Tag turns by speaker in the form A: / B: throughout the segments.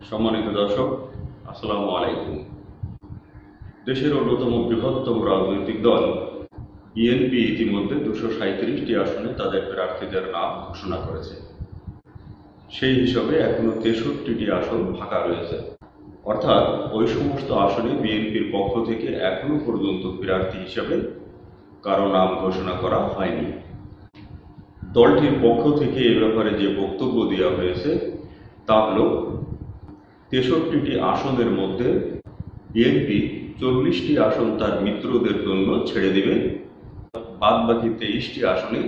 A: সম্মানিত দর্শক, আসসালামু আলাইকুম। দেশের অন্যতম বৃহত্তম রাজনৈতিক দল বিএনপি ইতিমধ্যে 237টি আসনে তাদের প্রার্থীদের নাম ঘোষণা করেছে। সেই হিসাবে এখনো 63টি আসন ফাঁকা রয়েছে, অর্থাৎ ওই সমস্ত আসনে বিএনপির পক্ষ থেকে এখনো পর্যন্ত প্রার্থী হিসাবে কারো নাম ঘোষণা করা হয়নি। দলটির পক্ষ থেকে এ ব্যাপারে যে বক্তব্য দেওয়া হয়েছে তা হল 63টি আসনের মধ্যে বিএনপি 40টি আসন তার মিত্রদের জন্য ছেড়ে দেবে, বাদ বাকি 23টি আসনে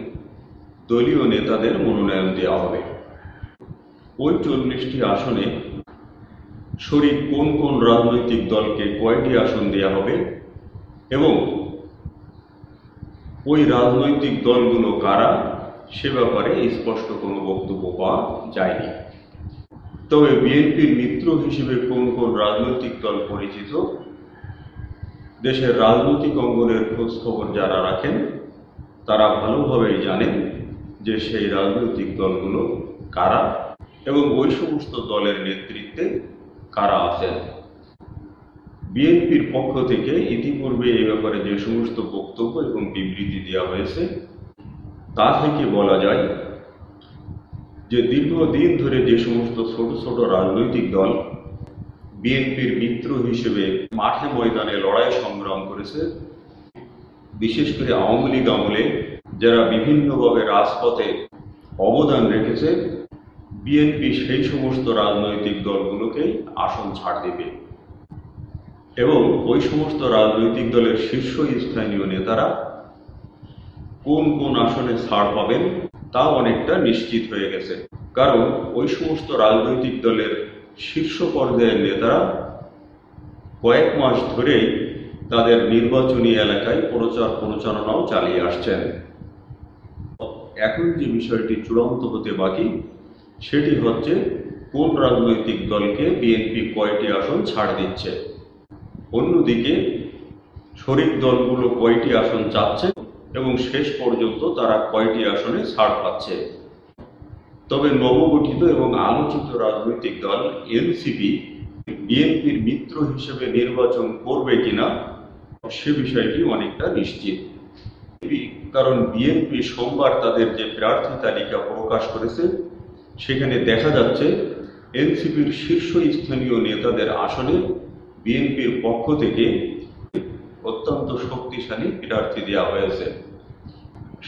A: দলীয় নেতাদের মনোনয়ন দেওয়া হবে। ওই 40টি আসনে শরিক কোন কোন রাজনৈতিক দলকে কয়টি আসন দেওয়া হবে এবং ওই রাজনৈতিক দলগুলো কারা সে ব্যাপারে স্পষ্ট কোনো বক্তব্য পাওয়া যায়নি। তবে বিএনপির মিত্র হিসেবে কোন কোন রাজনৈতিক দল পরিচিত, দেশের রাজনৈতিক অঙ্গনের খোঁজ খবর যারা রাখেন তারা ভালোভাবেই জানেন যে সেই রাজনৈতিক দলগুলো কারা এবং ওই সমস্ত দলের নেতৃত্বে কারা আছেন। বিএনপির পক্ষ থেকে ইতিপূর্বে এই ব্যাপারে যে সমস্ত বক্তব্য এবং বিবৃতি দেওয়া হয়েছে তা থেকে বলা যায় যে দীর্ঘদিন ধরে যে সমস্ত ছোট ছোট রাজনৈতিক দল বিএনপির মিত্র হিসেবে মাঠে ময়দানে লড়াই সংগ্রাম করেছে, বিশেষ করে আওয়ামী লীগ আমলে যারা বিভিন্নভাবে রাজপথে অবদান রেখেছে, বিএনপি সেই সমস্ত রাজনৈতিক দলগুলোকেই আসন ছাড় দেবে এবং ওই সমস্ত রাজনৈতিক দলের শীর্ষস্থানীয় নেতারা কোন কোন আসনে ছাড় পাবেন তা অনেকটা নিশ্চিত হয়ে গেছে। কারণ ওই সমস্ত রাজনৈতিক দলের শীর্ষ পর্যায়ের নেতারা কয়েক মাস ধরেই তাদের নির্বাচনী এলাকায় প্রচারণাও চালিয়ে আসছেন। এখন যে বিষয়টি চূড়ান্ত হতে বাকি সেটি হচ্ছে কোন রাজনৈতিক দলকে বিএনপি কয়টি আসন ছাড় দিচ্ছে, অন্যদিকে শরিক দলগুলো কয়টি আসন চাচ্ছে এবং শেষ পর্যন্ত তারা কয়টি আসনে ছাড় পাচ্ছে। তবে নবগঠিত এবং আলোচিত রাজনৈতিক দল এনসিপি বিএনপির মিত্র হিসেবে নির্বাচন করবে কিনা সে বিষয়টি অনেকটা নিশ্চিত। কারণ বিএনপি সোমবার তাদের যে প্রার্থী তালিকা প্রকাশ করেছে সেখানে দেখা যাচ্ছে এনসিপির শীর্ষস্থানীয় নেতাদের আসনে বিএনপির পক্ষ থেকে অত্যন্ত শক্তিশালী প্রার্থী দেওয়া হয়েছে।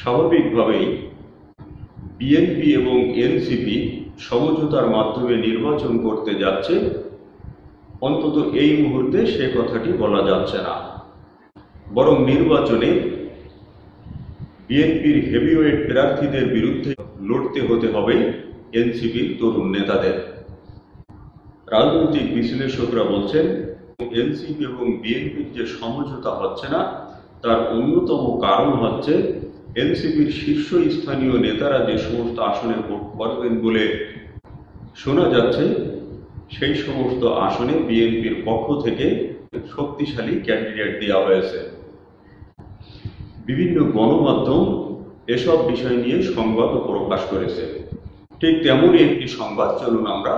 A: স্বাভাবিকভাবেই বিএনপি এবং এনসিপি সমঝোতার মাধ্যমে নির্বাচন করতে যাচ্ছে, অন্তত এই মুহূর্তে সে কথাটি বলা যাচ্ছে না। বরং নির্বাচনে বিএনপির হেভিওয়েট প্রার্থীদের বিরুদ্ধে লড়তে হতে হবে এনসিপির তরুণ নেতাদের। রাজনৈতিক বিশ্লেষকরা বলছেন এনসিপি এবং বিএনপির যে সমঝোতা হচ্ছে না তার অন্যতম কারণ হচ্ছে এনসিপির শীর্ষস্থানীয় নেতারা যে সমস্ত আসনে ভোট করবেন বলে শোনা যাচ্ছে সেই সমস্ত আসনে বিএনপির পক্ষ থেকে শক্তিশালী ক্যান্ডিডেট দেওয়া হয়েছে। বিভিন্ন গণমাধ্যম এসব বিষয় নিয়ে সংবাদ প্রকাশ করেছে। ঠিক তেমনই একটি সংবাদ চলুন আমরা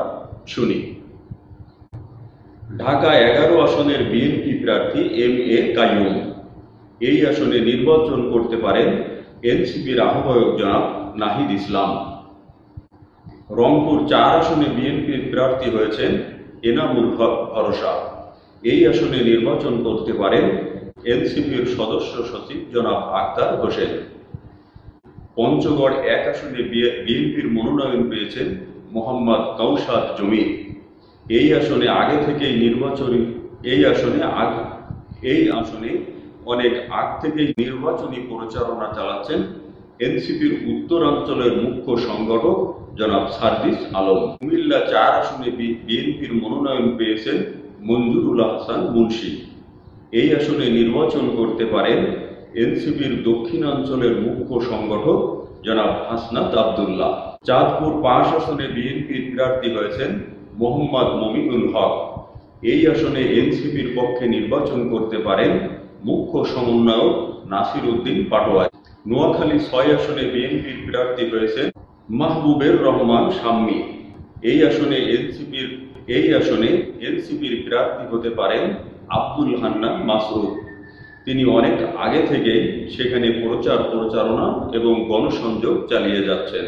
A: শুনি। ঢাকা 11 আসনের বিএনপি প্রার্থী এম.এ. কাইয়ুম, এই আসনে নির্বাচন করতে পারেন এনসিপির আহ্বায়ক জনাব নাহিদ ইসলাম। রংপুর 4 আসনে বিএনপির প্রার্থী হয়েছেন এনামুল হক ভরসা, এই আসনে নির্বাচন করতে পারেন এনসিপির সদস্য সচিব জনাব আক্তার হোসেন। পঞ্চগড় 1 আসনে বিএনপির মনোনয়ন পেয়েছেন মোহাম্মদ কাউসার জমির, এই আসনে আগে থেকেই এই আসনে অনেক আগ থেকেই নির্বাচনী প্রচারণা চালাচ্ছেন এনসিপির উত্তরাঞ্চলের মুখ্য সংগঠক জনাব সার্জিস আলম। কুমিল্লা 4 আসনে বিএনপির মনোনয়ন পেয়েছেন মঞ্জুরুল হাসান মুন্সি, এই আসনে নির্বাচন করতে পারেন এনসিপির দক্ষিণাঞ্চলের মুখ্য সংগঠক জনাব হাসনাত আবদুল্লাহ। চাঁদপুর 5 আসনে বিএনপির প্রার্থী হয়েছেন মোহাম্মদ মমিনুল হক, এই আসনে এনসিপির পক্ষে নির্বাচন করতে পারেন মুখ্য সমন্বয়ক নাসির উদ্দিন পাটোয়ারি। নোয়াখালী 6 আসনে বিএনপির প্রার্থী হয়েছেন মাহবুবের রহমান শাম্মী, এই আসনে এনসিপির এই আসনে এনসিপির প্রার্থী হতে পারেন আব্দুল হান্নান মাসুদ। তিনি অনেক আগে থেকেই সেখানে প্রচারণা এবং গণসংযোগ চালিয়ে যাচ্ছেন।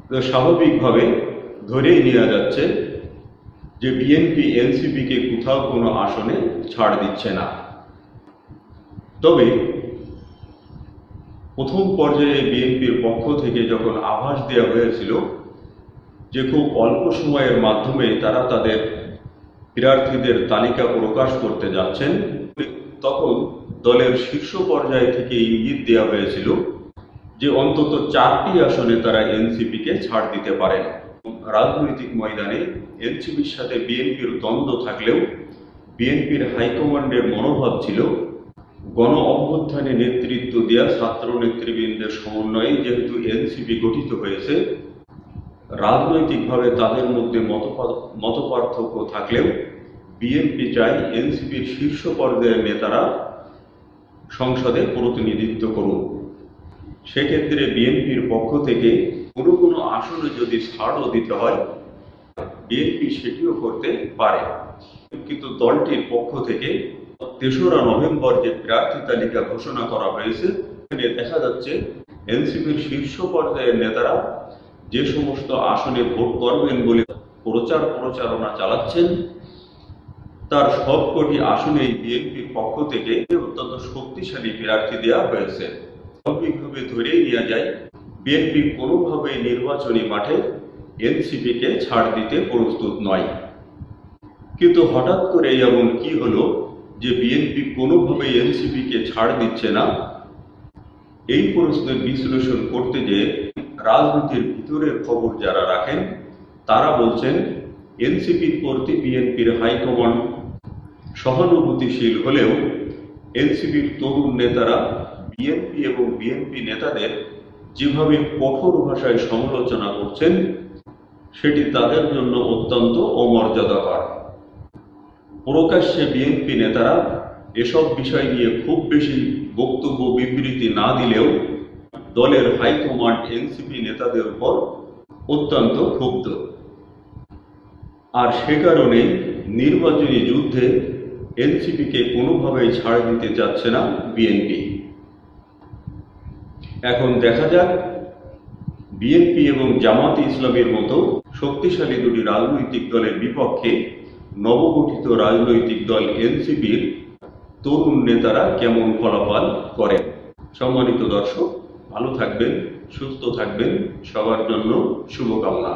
A: তো স্বাভাবিকভাবে ধরেই নেওয়া যাচ্ছে যে বিএনপি এনসিপিকে কোথাও কোনো আসনে ছাড় দিচ্ছে না। তবে প্রথম পর্যায়ে বিএনপির পক্ষ থেকে যখন আভাস দেওয়া হয়েছিল যে খুব অল্প সময়ের মাধ্যমে তারা তাদের প্রার্থীদের তালিকা প্রকাশ করতে যাচ্ছেন, তখন দলের শীর্ষ পর্যায় থেকে ইঙ্গিত দেওয়া হয়েছিল যে অন্তত 4টি আসনে তারা এনসিপিকে ছাড় দিতে পারেন। রাজনৈতিক ময়দানে এনসিপির সাথে বিএনপির দ্বন্দ্ব থাকলেও বিএনপির হাইকমান্ডের মনোভাব ছিল গণ অভ্যুত্থানে নেতৃত্ব দেওয়া ছাত্র নেতৃবৃন্দের সমন্বয়ে যেহেতু এনসিপি গঠিত হয়েছে, রাজনৈতিকভাবে তাদের মধ্যে মতপার্থক্য থাকলেও বিএনপি চায় এনসিপির শীর্ষ পর্যায়ের নেতারা সংসদে প্রতিনিধিত্ব করুন। সেক্ষেত্রে বিএনপির পক্ষ থেকে কোনো আসনে যদি ছাড়ও দিতে হয়, বিএনপি সেটিও করতে পারে। কিন্তু দলটির পক্ষ থেকে 3রা নভেম্বর যে প্রার্থী তালিকা ঘোষণা করা হয়েছে, এখানে দেখা যাচ্ছে এনসিপির শীর্ষ পর্যায়ের নেতারা যে সমস্ত আসনে ভোট করবেন বলে প্রচারণা চালাচ্ছেন, তার সবকটি আসনেই বিএনপির পক্ষ থেকে অত্যন্ত শক্তিশালী প্রার্থী দেওয়া হয়েছে। স্বাভাবিকভাবে ধরেই নেওয়া যায় বিএনপি কোনোভাবেই নির্বাচনী মাঠে এনসিপিকে ছাড় দিতে প্রস্তুত নয়। কিন্তু হঠাৎ করে এমন কি হলো যে বিএনপি কোনোভাবেই এনসিপিকে ছাড় দিচ্ছে না? এই প্রশ্নের বিশ্লেষণ করতে যে রাজনীতির ভিতরের খবর যারা রাখেন তারা বলছেন এনসিপির প্রতি বিএনপির হাইকমান্ড সহানুভূতিশীল হলেও এনসিপির তরুণ নেতারা বিএনপি এবং বিএনপি নেতাদের যেভাবে কঠোর ভাষায় সমালোচনা করছেন সেটি তাদের জন্য অত্যন্ত অমর্যাদাকর। প্রকাশ্যে বিএনপি নেতারা এসব বিষয় নিয়ে খুব বেশি বক্তব্য বিবৃতি না দিলেও দলের হাইকমান্ড এনসিপি নেতাদের উপর অত্যন্ত ক্ষুব্ধ, আর সে কারণে নির্বাচনী যুদ্ধে এনসিপিকে কোনোভাবেই ছাড় দিতে চাচ্ছে না বিএনপি। এখন দেখা যাক বিএনপি এবং জামাতে ইসলামের মতো শক্তিশালী দুটি রাজনৈতিক দলের বিপক্ষে নবগঠিত রাজনৈতিক দল এনসিপির তরুণ নেতারা কেমন ফলাফল করেন। সম্মানিত দর্শক, ভালো থাকবেন, সুস্থ থাকবেন, সবার জন্য শুভকামনা।